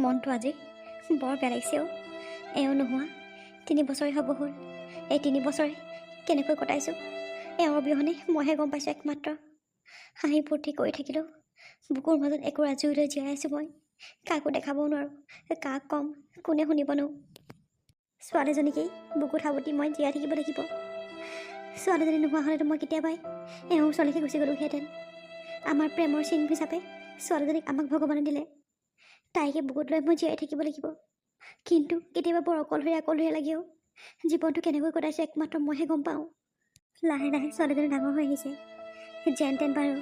মনটো আজি বৰ বেয়া লাগিছে এওঁ নোহোৱা 3 বছৰে হ'ব হ'ল। এই 3 বছৰে কেনেকৈ কটাইছোঁ এওঁৰ অবিহনে মইহে গম পাইছোঁ একমাত্ৰ। হাঁহি ফূৰ্তি কৰি থাকিলেও বুকুৰ মাজত একো আজৰি জীয়াই আছোঁ মই। কাকো দেখাবও নোৱাৰোঁ, কাক ক'ম, কোনে শুনিবনো। ছোৱালীজনীকেই বুকুত সাৱটি মই জীয়াই থাকিব লাগিব। ছোৱালীজনী নোহোৱা হ'লেতো মই কেতিয়াবাই এওঁৰ ওচৰলৈকে গুচি গ'লোহেঁতেন। আমাৰ প্ৰেমৰ চিন হিচাপে ছোৱালীজনীক আমাক ভগৱানে দিলে, তাইকে বুকুত লৈ মই জীয়াই থাকিব লাগিব। কিন্তু কেতিয়াবা বৰ অকলশৰীয়া লাগেও। জীৱনটো কেনেকৈ কটাইছোঁ একমাত্ৰ মইহে গম পাওঁ। লাহে লাহে ছোৱালীজনী ডাঙৰ হৈ আহিছে। যেন তেন বাৰু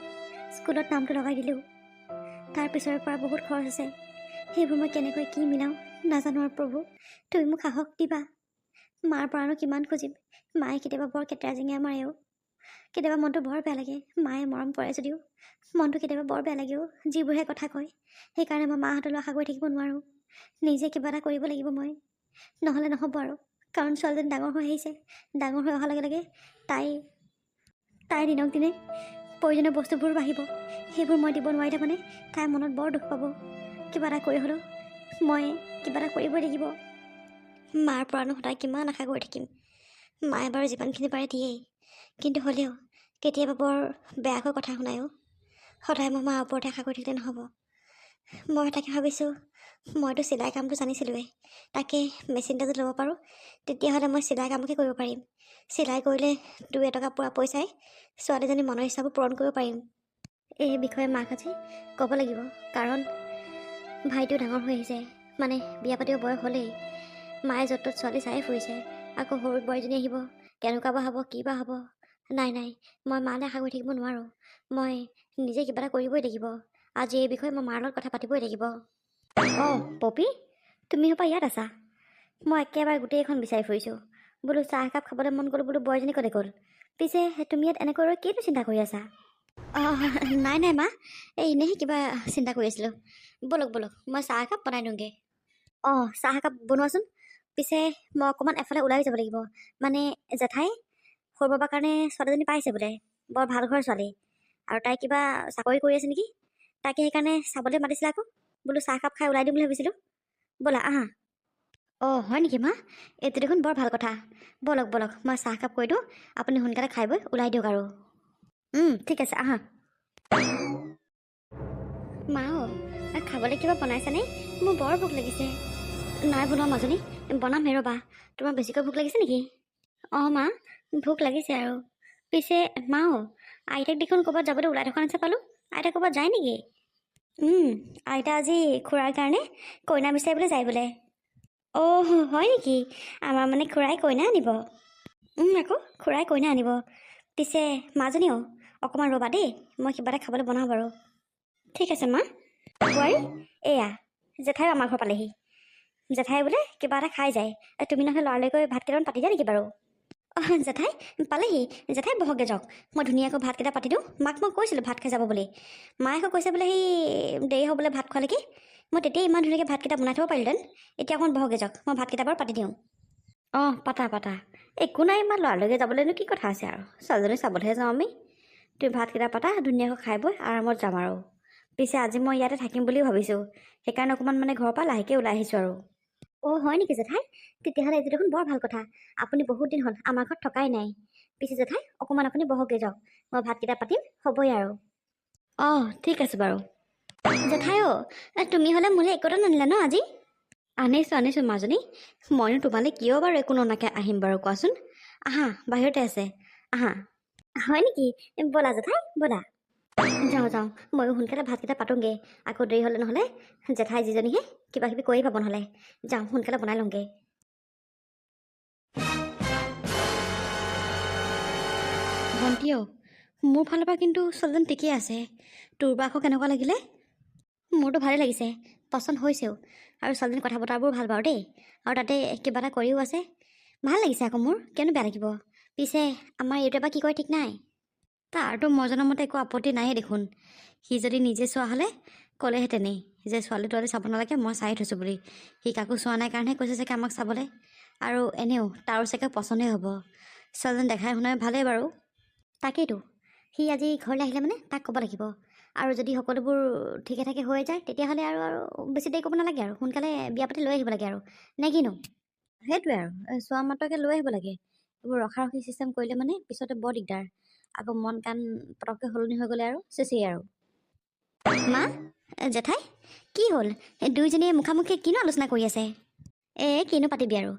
স্কুলত নামটো লগাই দিলোঁ। তাৰ পিছৰে পৰা বহুত খৰচ আছে, সেইবোৰ মই কেনেকৈ কি মিলাওঁ নাজানো। আৰু প্ৰভু তুমি মোক সাহস দিবা। মাৰ পৰানো কিমান খুজিম। মায়ে কেতিয়াবা বৰ কেটেৰা জেঙেৰা মাৰেও। কেতিয়াবা মনটো বৰ বেয়া লাগে। মায়ে মৰম কৰে যদিও মনটো কেতিয়াবা বৰ বেয়া লাগেও। যিবোৰহে কথা কয়, সেইকাৰণে মই মাহঁতলৈ আশা কৰি থাকিব নোৱাৰোঁ। নিজে কিবা এটা কৰিব লাগিব মই, নহ'লে নহ'ব আৰু। কাৰণ ছোৱালীজনী ডাঙৰ হৈ আহিছে। ডাঙৰ হৈ অহাৰ লগে লগে তাই দিনক দিনে প্ৰয়োজনীয় বস্তুবোৰ বাঢ়িব। সেইবোৰ মই দিব নোৱাৰিলে মানে তাই মনত বৰ দুখ পাব। কিবা এটা কৰি হ'লেও মই কিবা এটা কৰিবই লাগিব। মাৰ পৰানো সদায় কিমান আশা কৰি থাকিম। মায়ে বাৰু যিমানখিনি পাৰে দিয়েই, কিন্তু হ'লেও কেতিয়াবা বৰ বেয়াকৈ কথা শুনায়ো। সদায় মই মাৰ ওপৰতে আশা কৰি থাকিলে নহ'ব। মই তাকে ভাবিছোঁ, মইতো চিলাই কামটো জানিছিলোঁৱেই, তাকে মেচিন এটা যদি ল'ব পাৰোঁ তেতিয়াহ'লে মই চিলাই কামকে কৰিব পাৰিম। চিলাই কৰিলে 2 এটকা পোৱা পইচাই ছোৱালীজনীৰ মনৰ ইচ্ছাবোৰ পূৰণ কৰিব পাৰিম। এই বিষয়ে মাক আজি ক'ব লাগিব, কাৰণ ভাইটিও ডাঙৰ হৈ আহিছে, মানে বিয়া পাতিব বয়স হ'লেই। মায়ে য'ত ত'ত ছোৱালী চায়ে ফুৰিছে। আকৌ সৰু বোৱাৰীজনী আহিব, কেনেকুৱা বা হ'ব, কি বা হ'ব। নাই মই মালৈ আশা কৰি থাকিব নোৱাৰোঁ। মই নিজে কিবা এটা কৰিবই লাগিব। আজি এই বিষয়ে মই মাৰ লগত কথা পাতিবই লাগিব। পপি, তুমি হ'বা ইয়াত আছা? মই একেবাৰে গোটেইখন বিচাৰি ফুৰিছোঁ। বোলো চাহ একাপ খাবলৈ মন গ'ল, বোলো বোৱাৰীজনী ক'লে গ'ল। পিছে তুমি ইয়াত এনেকৈ ৰৈ কিনো চিন্তা কৰি আছা? নাই মা, এনেহে কিবা চিন্তা কৰি আছিলোঁ। ব'লক মই চাহ একাপ বনাই দিওঁগৈ। চাহ একাপ বনোৱাচোন। পিছে মই অকণমান এফালে ওলাই যাব লাগিব। মানে জেঠাই সৰু বাবাৰ কাৰণে ছোৱালীজনী পাইছে বোলে, বৰ ভাল ঘৰৰ ছোৱালী। আৰু তাই কিবা চাকৰি কৰি আছে নেকি, তাকে সেইকাৰণে চাবলৈ মাতিছিলে আকৌ। বোলো চাহ একাপ খাই ওলাই দিম বুলি ভাবিছিলোঁ। ব'লা আহা। হয় নেকি মা? এইটো দেখোন বৰ ভাল কথা। ব'লক মই চাহ একাপ কৰি দিওঁ, আপুনি সোনকালে খাই বৈ ওলাই দিয়ক আৰু। ঠিক আছে আহা। মা খাবলৈ কিবা বনাইছেনে? মোৰ বৰ ভোক লাগিছে। নাই বনোৱা মাজনী, বনামহে ৰ'বা। তোমাৰ বেছিকৈ ভোক লাগিছে নেকি? মা ভোক লাগিছে আৰু। পিছে মা আইতাক দেখোন ক'ৰবাত যাবলৈ ওলাই থকা নিচিনা পালোঁ। আইতা ক'ৰবাত যায় নেকি? আইতা আজি খুৰাৰ কাৰণে কইনা বিচাৰিবলৈ যায় বোলে। হয় নেকি? আমাৰ মানে খুৰাই কইনা আনিব। আকৌ খুৰাই কইনা আনিব। পিছে মাজনীও অকণমান ৰ'বা দেই, মই কিবা এটা খাবলৈ বনাওঁ বাৰু। ঠিক আছে মা। বোৱাৰী এয়া জেঠাইও আমাৰ ঘৰ পালেহি। জেঠাই বোলে কিবা এটা খাই যায়। তুমি নহ'লে ল'ৰালৈকৈ ভাত কেইটামান পাতি দিয়া নেকি বাৰু? জেঠাই পালেহি। জেঠাই বহকগৈ যাওক, মই ধুনীয়াকৈ ভাতকেইটা পাতি দিওঁ। মাক মই কৈছিলোঁ ভাত খাই যাব বুলি। মায়ে আকৌ কৈছে বোলে সি দেৰি হ'ব বোলে ভাত খোৱালৈকে। মই তেতিয়াই ইমান ধুনীয়াকৈ ভাতকেইটা বনাই থ'ব পাৰিলোঁহেঁতেন। এতিয়া অকণমান বহকগৈ যাওক, মই ভাতকেইটা বাৰু পাতি দিওঁ। পাতা একো নাই। ইমান ল'ৰালৈকে যাবলৈনো কি কথা আছে আৰু, ছোৱালীজনী চাবলৈহে যাওঁ আমি। তুমি ভাতকেইটা পাতা, ধুনীয়াকৈ খাই বৈ আৰামত যাম আৰু। পিছে আজি মই ইয়াতে থাকিম বুলিও ভাবিছোঁ, সেইকাৰণে অকণমান মানে ঘৰৰ পৰা লাহেকৈ ওলাই আহিছোঁ আৰু। হয় নেকি জেঠাই? তেতিয়াহ'লে এইটো দেখোন বৰ ভাল কথা। আপুনি বহুত দিন হ'ল আমাৰ ঘৰত থকাই নাই। পিছে জেঠাই অকণমান আপুনি বহকগৈ যাওক, মই ভাতকেইটা পাতিম হ'বই আৰু। ঠিক আছে বাৰু। জেঠাই তুমি হ'লে মোলৈ একোটা নানিলা ন আজি? আনিছোঁ মাজনী। মইনো তোমালৈ কিয় বাৰু একো ননাকৈ আহিম বাৰু কোৱাচোন? আহা, বাহিৰতে আছে, আহা। হয় নেকি? ব'লা জেঠাই ব'লা। যাওঁ ময়ো সোনকালে ভাতকেইটা পাতোঁগৈ। আকৌ দেৰি হ'লে নহ'লে জেঠাই যিজনীহে কিবা কিবি কৰি পাব নহ'লে। যাওঁ সোনকালে বনাই লওঁগৈ। ভণ্টিও মোৰ ফালৰ পৰা কিন্তু ছোৱালীজন ঠিকেই আছে। তোৰ বা আকৌ কেনেকুৱা লাগিলে? মোৰতো ভালেই লাগিছে, পচন্দ হৈছেও। আৰু ছোৱালীজনীৰ কথা বতৰাবোৰ ভাল বাৰু দেই। আৰু তাতে কিবা এটা কৰিও আছে, ভাল লাগিছে আকৌ মোৰ। কিয়নো বেয়া লাগিব? পিছে আমাৰ এইটোৱে বা কি কৰে ঠিক নাই। তাৰতো মই জনাৰ মতে একো আপত্তি নাইয়ে দেখোন। সি যদি নিজে চোৱা হ'লে ক'লেহেঁতেনেই যে ছোৱালী তোৱালী চাব নালাগে, মই চাই থৈছোঁ বুলি। সি কাকো চোৱা নাই কাৰণেহে কৈছে চাগে আমাক চাবলৈ। আৰু এনেও তাৰো চাগে পচন্দেই হ'ব। ছোৱালীজনী দেখাই শুনাই ভালেই বাৰু। তাকেইতো, সি আজি ঘৰলৈ আহিলে মানে তাক ক'ব লাগিব। আৰু যদি সকলোবোৰ ঠিকে ঠাকে হৈ যায় তেতিয়াহ'লে আৰু বেছি দেৰি কৰিব নালাগে আৰু সোনকালে বিয়া পাতি লৈ আহিব লাগে আৰু নে কিনো? সেইটোৱে আৰু চোৱা মাত্ৰকে লৈ আহিব লাগে। এইবোৰ ৰখা চিষ্টেম কৰিলে মানে পিছতে বৰ দিগদাৰ। আকৌ মন কাণ পটককৈ সলনি হৈ গ'লে আৰু চেচেই আৰু। মা, জেঠাই, কি হ'ল? দুয়োজনীয়ে মুখামুখি কিনো আলোচনা কৰি আছে? কিনো পাতিবি আৰু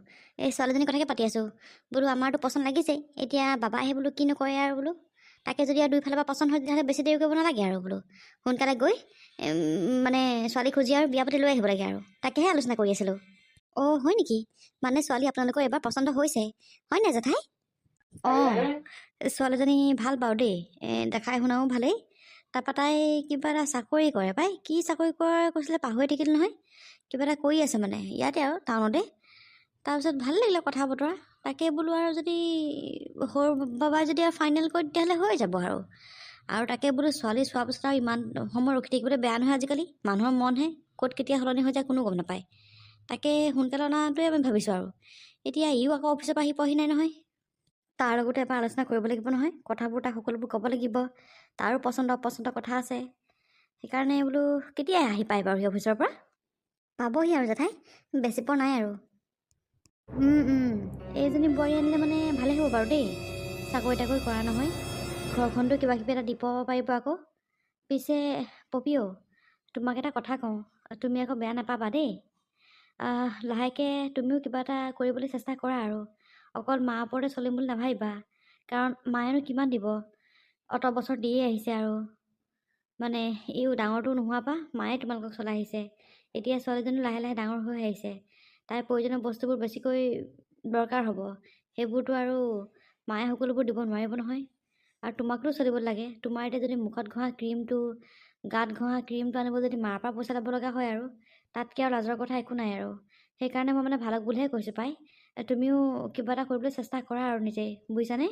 এই ছোৱালীজনীৰ কথাকে পাতি আছোঁ। বোলো আমাৰতো পচন্দ লাগিছেই, এতিয়া বাবা আহি বোলো কিনো কৰে আৰু বোলো। তাকে যদি আৰু দুইফালৰ পৰা পচন্দ হয় তেতিয়াহ'লে বেছি দেৰি কৰিব নালাগে আৰু বোলো। সোনকালে গৈ মানে ছোৱালী খুজি আৰু বিয়া পাতি লৈ আহিব লাগে আৰু তাকেহে আলোচনা কৰি আছিলোঁ। অঁ হয় নেকি? মানে ছোৱালী আপোনালোকৰ এবাৰ পচন্দ হৈছে হয় নাই জেঠাই? অঁ ছোৱালীজনী ভাল বাৰু দেই, দেখাই শুনাও ভালেই। তাৰপৰা তাই কিবা এটা চাকৰি কৰে পাই, কি চাকৰি কৰে কৈছিলে পাহৰি থাকিল নহয়। কিবা এটা কৰি আছে মানে ইয়াতে আৰু টাউনতে। তাৰপিছত ভাল লাগিলে কথা বতৰা। তাকে বোলো আৰু যদি সৰু বাবাই যদি আৰু ফাইনেল কৰে তেতিয়াহ'লে হৈ যাব আৰু তাকে বোলো ছোৱালী চোৱাৰ পিছত আৰু ইমান সময় ৰখি থাকিবলৈ বেয়া নহয় আজিকালি। মানুহৰ মনহে ক'ত কেতিয়া সলনি হৈ যায় কোনো গম নাপায়। তাকে সোনকালে অনাটোৱে আমি ভাবিছোঁ আৰু। এতিয়া ইও আকৌ অফিচৰ পৰা আহি পোৱাহি নাই নহয়। তাৰ লগতে এবাৰ আলোচনা কৰিব লাগিব নহয়, কথাবোৰ তাক সকলোবোৰ ক'ব লাগিব। তাৰো পচন্দ অপচন্দৰ কথা আছে। সেইকাৰণে বোলো কেতিয়া আহি পায় বাৰু সি অফিচৰ পৰা? পাবহি আৰু জেঠাই, বেছি পোৱা নাই আৰু। এইজনী বোৱাৰী আনিলে মানে ভালেই হ'ব বাৰু দেই। চাকৰি তাকৰি কৰা নহয়, ঘৰখনতো কিবা কিবি এটা দিব পাৰিব আকৌ। পিছে পপিঅ', তোমাক এটা কথা কওঁ, তুমি আকৌ বেয়া নাপাবা দেই। লাহেকৈ তুমিও কিবা এটা কৰিবলৈ চেষ্টা কৰা আৰু। অকল মাৰ ওপৰতে চলিম বুলি নাভাবিবা, কাৰণ মায়েনো কিমান দিব, অত বছৰ দিয়ে আহিছে আৰু। মানে ইও ডাঙৰটো নোহোৱাৰ পৰা মায়ে তোমালোকক চলাই আহিছে। এতিয়া ছোৱালীজনী লাহে লাহে ডাঙৰ হৈ আহিছে, তাইৰ প্ৰয়োজনীয় বস্তুবোৰ বেছিকৈ দৰকাৰ হ'ব। সেইবোৰতো আৰু মায়ে সকলোবোৰ দিব নোৱাৰিব নহয়। আৰু তোমাকতো চলিব লাগে। তোমাৰ এতিয়া যদি মুখত ঘঁহা ক্ৰীমটো, গাত ঘঁহা ক্ৰীমটো আনিব যদি মাৰ পৰা পইচা ল'ব লগা হয় আৰু তাতকৈ আৰু লাজৰ কথা একো নাই আৰু। সেইকাৰণে মই মানে ভালক বুলিহে কৈছোঁ পাই। তুমিও কিবা এটা কৰিবলৈ চেষ্টা কৰা আৰু নিজেই, বুজিছানে?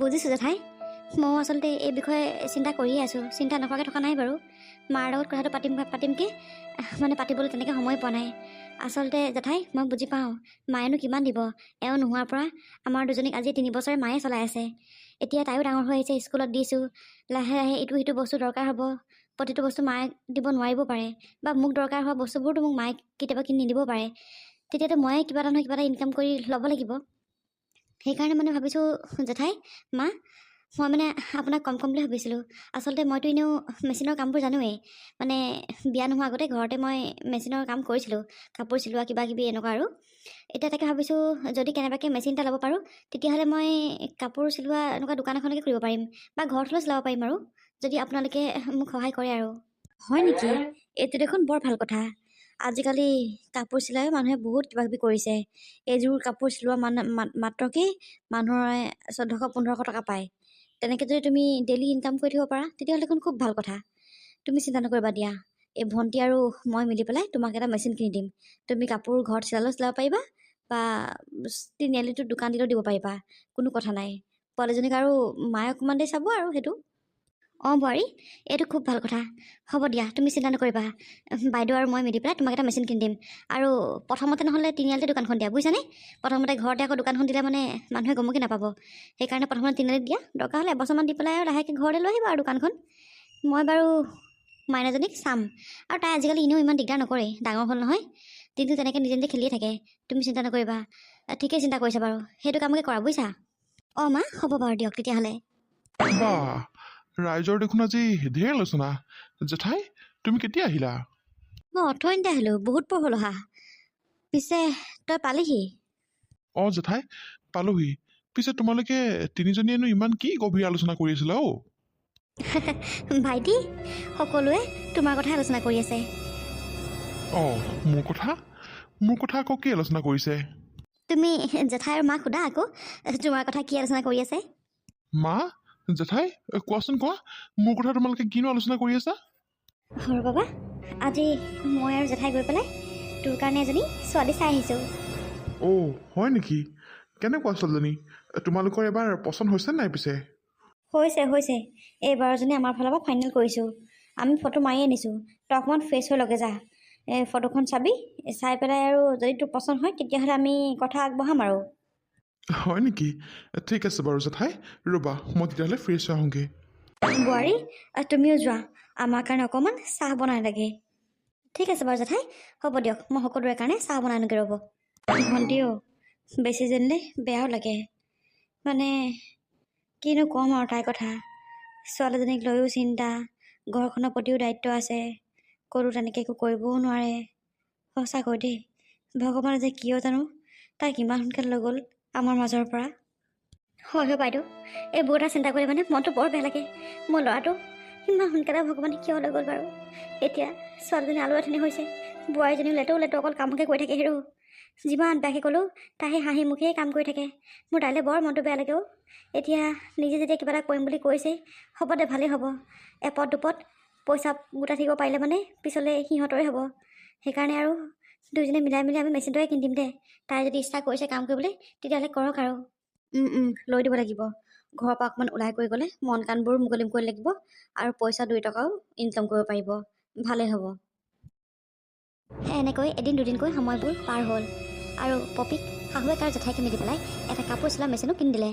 বুজিছোঁ জেঠাই। ময়ো আচলতে এই বিষয়ে চিন্তা কৰিয়ে আছোঁ, চিন্তা নকৰাকৈ থকা নাই বাৰু। মাৰ লগত কথাটো পাতিমকৈ মানে পাতিবলৈ তেনেকৈ সময় পোৱা নাই। আচলতে জেঠাই মই বুজি পাওঁ, মায়েনো কিমান দিব। এওঁ নোহোৱাৰ পৰা আমাৰ দুজনীক আজি 3 বছৰে মায়ে চলাই আছে। এতিয়া তাইও ডাঙৰ হৈ আহিছে, স্কুলত দিছোঁ। লাহে লাহে ইটো সিটো বস্তু দৰকাৰ হ'ব। প্ৰতিটো বস্তু মায়ে দিব নোৱাৰিব পাৰে, বা মোক দৰকাৰ হোৱা বস্তুবোৰতো মোক মায়ে কেতিয়াবা কিনি নিদিব পাৰে। তেতিয়াতো ময়ে কিবা এটা নহয় কিবা এটা ইনকাম কৰি ল'ব লাগিব। সেইকাৰণে মানে ভাবিছোঁ জেঠাই, মা, মই মানে আপোনাক কম বুলি ভাবিছিলোঁ। আচলতে মইতো এনেও মেচিনৰ কামবোৰ জানোৱেই। মানে বিয়া নোহোৱা আগতে ঘৰতে মই মেচিনৰ কাম কৰিছিলোঁ, কাপোৰ চিলোৱা কিবা কিবি এনেকুৱা আৰু। এতিয়া তাকে ভাবিছোঁ যদি কেনেবাকৈ মেচিন এটা ল'ব পাৰোঁ তেতিয়াহ'লে মই কাপোৰ চিলোৱা এনেকুৱা দোকান এখনকে খুলিব পাৰিম, বা ঘৰত হ'লেও চিলাব পাৰিম আৰু, যদি আপোনালোকে মোক সহায় কৰে আৰু। হয় নেকি? এইটো দেখোন বৰ ভাল কথা। আজিকালি কাপোৰ চিলাইও মানুহে বহুত কিবা কিবি কৰিছে। এইযোৰ কাপোৰ চিলোৱা মাত্ৰকেই মানুহৰে 1400-1500 টকা পায়। তেনেকৈ যদি তুমি ডেইলি ইনকাম কৰি থাকিব পাৰা তেতিয়াহ'লে দেখোন খুব ভাল কথা। তুমি চিন্তা নকৰিবা দিয়া, এই ভণ্টি আৰু মই মিলি পেলাই তোমাক এটা মেচিন কিনি দিম। তুমি কাপোৰ ঘৰত চিলাব পাৰিবা, বা তিনিআলিটো দোকান দিলেও দিব পাৰিবা, কোনো কথা নাই। পোৱালীজনীক আৰু মায়ে অকণমান দেৰি চাব আৰু সেইটো। অঁ বোৱাৰী, এইটো খুব ভাল কথা। হ'ব দিয়া, তুমি চিন্তা নকৰিবা। বাইদেউ আৰু মই মিলি পেলাই তোমাক এটা মেচিন কিনি দিম। আৰু প্ৰথমতে নহ'লে তিনিআলিতে দোকানখন দিয়া, বুজিছানে? প্ৰথমতে ঘৰতে আকৌ দোকানখন দিলে মানে মানুহে গমকে নাপাব। সেইকাৰণে প্ৰথমতে তিনিআলিত দিয়া, দৰকাৰ হ'লে এবছৰমান দি পেলাই আৰু লাহেকৈ ঘৰতে লৈ আহিব আৰু দোকানখন। মই বাৰু মাইনাজনীক চাম, আৰু তাই আজিকালি এনেও ইমান দিগদাৰ নকৰে, ডাঙৰ হ'ল নহয়। দিনটো তেনেকৈ নিজে নিজে খেলিয়ে থাকে। তুমি চিন্তা নকৰিবা। ঠিকেই চিন্তা কৰিছা বাৰু, সেইটো কামকে কৰা, বুজিছা? অঁ মা, হ'ব বাৰু দিয়ক তেতিয়াহ'লে। বাহ, ৰাইজৰ দেখোন আজি ঢেৰ আলোচনা। জেঠাই, তুমি কেতিয়া আহিলা? মই অথনিতে আহিলোঁ, বহুত পৰ হ'ল অহা। পিছে তই পালিহি? অঁ জেঠাই, পালোহি। পিছে তোমালোকে তিনিজনীয়েনো ইমান কি গভীৰ আলোচনা কৰি আছিলা অ'? ভাইটি, সকলোৱে তোমাৰ কথাই আলোচনা কৰি আছে। অঁ, মোৰ কথা? মোৰ কথা আকৌ কি আলোচনা কৰিছে? তুমি জেঠাই আৰু মাক সোধা আকৌ, তোমাৰ কথা কি আলোচনা কৰি আছে। মা, জেঠাই, কোৱাচোন কোৱা, মোৰ কথা তোমালোকে কিনো আলোচনা কৰি আছা? সৰু বাবা, আজি মই আৰু জেঠাই গৈ পেলাই তোৰ কাৰণে এজনী ছোৱালী চাই আহিছোঁ। অ' হয় নেকি? কেনেকুৱা ছোৱালীজনী? তোমালোকৰ এবাৰ পচন্দ হৈছে নাই পিছে? হৈছে। এইবাৰজনী আমাৰ ফালৰ পৰা ফাইনেল কৰিছোঁ। আমি ফটো মাৰি আনিছোঁ। তই অকণমান ফ্ৰেছ হৈ লগে যা। ফটোখন চাবি, চাই পেলাই আৰু যদি তোৰ পচন্দ হয় তেতিয়াহ'লে আমি কথা আগবঢ়াম আৰু। হয় নেকি? ঠিক আছে বাৰু জেঠাই, ৰ'বা মই তেতিয়াহ'লে ফ্ৰেছ হৈ আহোঁগৈ। বোৱাৰী তুমিও যোৱা, আমাৰ কাৰণে অকণমান চাহ বনাই লাগে। ঠিক আছে বাৰু জেঠাই, হ'ব দিয়ক, মই সকলোৰে কাৰণে চাহ বনাই আনোগৈ ৰ'ব। ভণ্টিও বেছি যেনিলে বেয়াও লাগে, মানে কিনো ক'ম আৰু তাইৰ কথা। ছোৱালীজনীক লৈও চিন্তা, ঘৰখনৰ প্ৰতিও দায়িত্ব আছে, ক'তো তেনেকৈ একো কৰিবও নোৱাৰে। সঁচাকৈ দেই, ভগৱানে যে কিয় জানো তাইক ইমান সোনকালে লৈ গ'ল আমাৰ মাজৰ পৰা। হয় বাইদেউ, এইবোৰ এটা চিন্তা কৰি মানে মনটো বৰ বেয়া লাগে। মোৰ ল'ৰাটো ইমান সোনকালে ভগৱানে কিয় লৈ গ'ল বাৰু। এতিয়া ছোৱালীজনী আলু আঠনি হৈছে, বোৱাৰীজনীও লেতো অকল কামকে কৰি থাকে হেৰৌ। যিমান বেয়াকৈ ক'লেও তাই হাঁহি মুখেই কাম কৰি থাকে। মোৰ তাইলৈ বৰ মনটো বেয়া লাগেও। এতিয়া নিজে যেতিয়া কিবা এটা কৰিম বুলি কৈছে, হ'ব দে, ভালেই হ'ব। এপদ দুপদ পইচা গোটাই থাকিব পাৰিলে মানে পিছলৈ সিহঁতৰে হ'ব। সেইকাৰণে আৰু দুইজনে মিলাই মিলি আমি মেচিনটোৱে কিনি দিম দে। তাই যদি ইচ্ছা কৰিছে কাম কৰিবলৈ তেতিয়াহ'লে কৰক আৰু। লৈ দিব লাগিব। ঘৰৰ পৰা অকণমান ওলাই কৰি গ'লে মন কাণবোৰ মুকলি মুকলি লাগিব, আৰু পইচা 2 টকাও ইনকাম কৰিব পাৰিব। ভালেই হ'ব। এনেকৈ এদিন দুদিনকৈ সময়বোৰ পাৰ হ'ল, আৰু পপিক শাহুৱেক আৰু জেঠাইকে মিলি পেলাই এটা কাপোৰ চিলোৱা মেচিনো কিনি দিলে।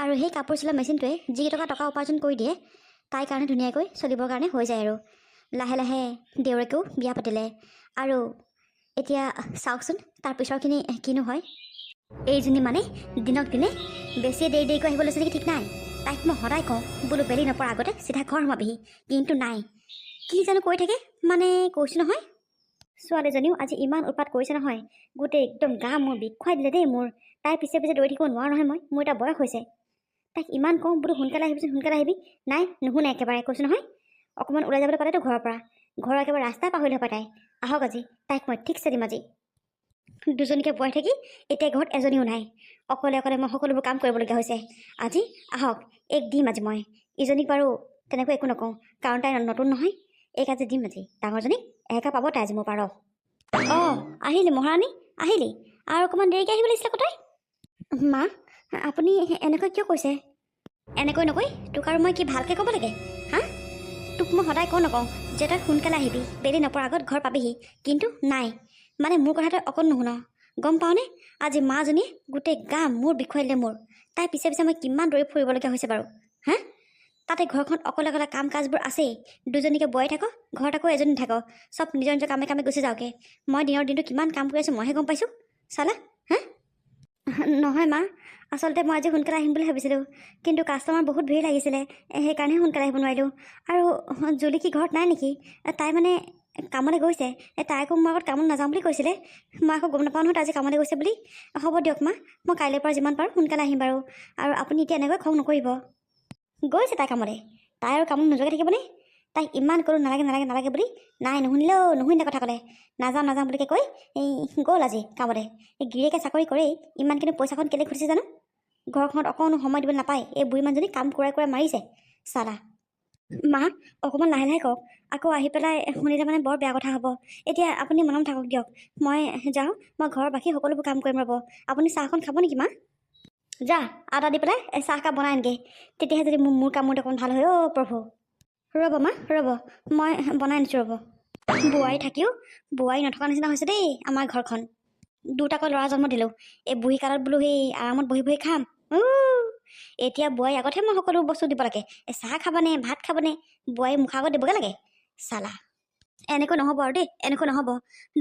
আৰু সেই কাপোৰ চিলোৱা মেচিনটোৱে যিকেইটকা টকা উপাৰ্জন কৰি দিয়ে তাইৰ কাৰণে ধুনীয়াকৈ চলিবৰ কাৰণে হৈ যায়। আৰু লাহে লাহে দেউৰেকেও বিয়া পাতিলে। আৰু এতিয়া চাওকচোন তাৰ পিছৰখিনি কিনো হয়। এইজনী মানে দিনক দিনে বেছিয়ে দেৰিকৈ আহিব লৈছে নেকি ঠিক নাই। তাইক মই সদায় কওঁ বোলো বেলি নপৰা আগতে চিধা ঘৰ সোমাবিহি, কিন্তু নাই, কি জানো কৈ থাকে। মানে কৈছোঁ নহয়, ছোৱালীজনীও আজি ইমান উৎপাত কৰিছে নহয়, গোটেই একদম গা মোৰ বিষুৱাই দিলে দেই মোৰ। তাই পিছে পিছে দৌৰি থাকিব নোৱাৰোঁ নহয় মই, মোৰ এটা বয়স হৈছে। তাইক ইমান কওঁ বোলো সোনকালে আহিবিচোন, সোনকালে আহিবি, নাই নুশুনে একেবাৰে। কৈছোঁ নহয়, অকণমান ওলাই যাবলৈ পালেতো ঘৰৰ পৰা, ঘৰৰ একেবাৰে ৰাস্তাই পাহৰিলে পায় তাই। আহক আজি তাইক মই ঠিকছে দিম। আজি দুজনীকে বোৱাই থাকি এতিয়া ঘৰত এজনীও নাই, অকলে অকলে মই সকলোবোৰ কাম কৰিবলগীয়া হৈছে। আজি আহক এক দিম আজি মই। ইজনীক বাৰু তেনেকৈ একো নকওঁ, কাৰণ তাই নতুন নহয়। এক আজি দিম আজি ডাঙৰজনীক, একা পাব তাই আজি মোৰ পাৰ। অঁ আহিলি মহাৰাণী, আহিলি। আৰু অকণমান দেৰিকৈ আহিব লাগিছিলে আকৌ তই। মা আপুনি এনেকৈ কিয় কৈছে? এনেকৈ নকৈ তোক আৰু মই কি ভালকৈ ক'ব লাগে হা? তোক মই সদায় কওঁ নকওঁ যে তই সোনকালে আহিবি, বেলি নপৰা আগত ঘৰ পাবিহি, কিন্তু নাই, মানে মোৰ কথা তই অকণ নুশুন। গম পাওঁনে, আজি মাজনীয়ে গোটেই গা মোৰ বিষুৱাই দিলে মোৰ। তাই পিছে পিছে মই কিমান দৌৰি ফুৰিবলগীয়া হৈছে বাৰু হা? তাতে ঘৰখন অকলে অকলে কাম কাজবোৰ আছেই। দুজনীকে বোৱাই থাকক, ঘৰত আকৌ এজনী থাকক, চব নিজৰ নিজৰ কামে কামে গুচি যাওঁকে। মই দিনৰ দিনটো কিমান কাম কৰি আছোঁ মইহে গম পাইছোঁ চালা। হা নহয় মা, আচলতে মই আজি সোনকালে আহিম বুলি ভাবিছিলোঁ, কিন্তু কাষ্টমাৰ বহুত ভিৰ লাগিছিলে, সেইকাৰণে সোনকালে আহিব নোৱাৰিলোঁ। আৰু জুলিকি ঘৰত নাই নেকি? তাই মানে কামলৈ গৈছে। তাই আকৌ মোৰ আগত কামত নাযাওঁ বুলি কৈছিলে। মই আকৌ গম নাপাওঁ নহয় তাই আজি কামলৈ গৈছে বুলি। হ'ব দিয়ক মা, মই কাইলৈৰ পৰা যিমান পাৰোঁ সোনকালে আহিম বাৰু। আৰু আপুনি এতিয়া এনেকৈ খং নকৰিব। গৈছে তাই কামলৈ, তাই আৰু কামত নোযোৱাকৈ থাকিবনে? তাইক ইমান ক'লোঁ নালাগে নালাগে নালাগে বুলি, নাই নুশুনিলে কথা ক'লে। নাযাওঁ নাযাওঁ বুলিকৈ কৈ এই গ'ল আজি কামলৈ। এই গিৰিয়েকে চাকৰি কৰেই, ইমানখিনি পইচাখন কেলৈ খুজিছে জানো? ঘৰখনত অকণো সময় দিব নাপায়, এই বুঢ়ী মানুহজনী কাম কৰাই কৰাই মাৰিছে চালা। মা অকণমান লাহে লাহে কওক, আকৌ আহি পেলাই শুনিলে মানে বৰ বেয়া কথা হ'ব। এতিয়া আপুনি মনে থাকক দিয়ক, মই যাওঁ, মই ঘৰৰ বাকী সকলোবোৰ কাম কৰিম ৰ'ব। আপুনি চাহখন খাব নেকি মা? যা আদা দি পেলাই চাহ কাপ বনাই আনগে, তেতিয়াহে যদি মোৰ কামবোৰ অকণ ভাল হয়। অ' প্ৰভু, ৰ'ব মা ৰ'ব, মই বনাই আনিছোঁ ৰ'ব। বোৱাৰী থাকিও বোৱাৰী নথকা নিচিনা হৈছে দেই আমাৰ ঘৰখন। দুটাকৈ ল'ৰা জন্ম দিলোঁ, এই বুঢ়ী কালত বোলো সেই আৰামত বহি বহি খাম। এতিয়া বোৱাৰী আগতহে মই সকলো বস্তু দিব লাগে। চাহ খাবনে, ভাত খাবনে, বোৱাৰী মুখৰ আগত দিবগৈ লাগে চালা। এনেকৈ নহ'ব আৰু দেই, এনেকৈ নহ'ব।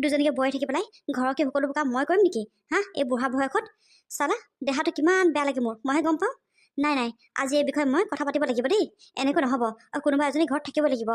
দুজনীকে বোৱাৰী থাকি পেলাই ঘৰকে সকলোবোৰ কাম মই কৰিম নেকি হা? এই বুঢ়া বয়সত চালা, দেহাটো কিমান বেয়া লাগে মোৰ, মইহে গম পাওঁ। নাই নাই, আজি এই বিষয়ে মই কথা পাতিব লাগিব দেই। এনেকৈ নহ'ব, কোনোবা এজনী ঘৰত থাকিব লাগিব।